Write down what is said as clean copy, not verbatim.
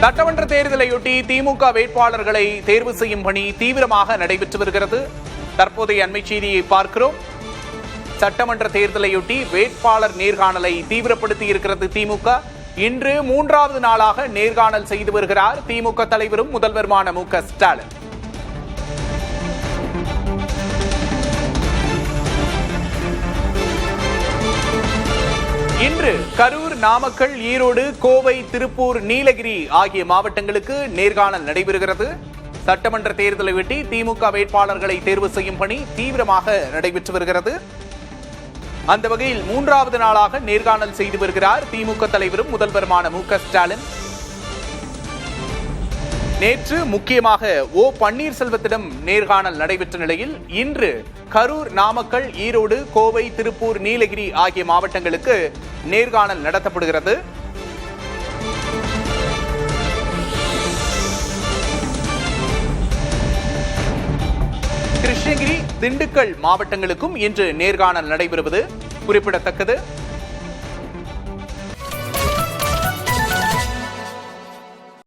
சட்டமன்ற தேர்தலையொட்டி திமுக வேட்பாளர்களை தேர்வு செய்யும் பணி தீவிரமாக நடைபெற்று வருகிறது. தற்போதைய அண்மை செய்தியை பார்க்கிறோம். சட்டமன்ற தேர்தலையொட்டி வேட்பாளர் நேர்காணலை தீவிரப்படுத்தி இருக்கிறது திமுக. இன்று 3வது நாளாக நேர்காணல் செய்து வருகிறார் திமுக தலைவரும் முதல்வருமான மு.க. ஸ்டாலின். இன்று கரூர், நாமக்கல், ஈரோடு, கோவை, திருப்பூர், நீலகிரி ஆகிய மாவட்டங்களுக்கு நேர்காணல் நடைபெறுகிறது. சட்டமன்ற தேர்தலையொட்டி திமுக வேட்பாளர்களை தேர்வு செய்யும் பணி தீவிரமாக நடைபெற்று வருகிறது. அந்த வகையில் 3வது நாளாக நேர்காணல் செய்து வருகிறார் திமுக தலைவரும் முதல்வருமான மு.க. ஸ்டாலின். நேற்று முக்கியமாக ஓ பன்னீர்செல்வத்திடம் நேர்காணல் நடைபெற்ற நிலையில் இன்று கரூர், நாமக்கல், ஈரோடு, கோவை, திருப்பூர், நீலகிரி ஆகிய மாவட்டங்களுக்கு நேர்காணல் நடத்தப்படுகிறது. கிருஷ்ணகிரி, திண்டுக்கல் மாவட்டங்களுக்கும் இன்று நேர்காணல் நடைபெறுவது குறிப்பிடத்தக்கது.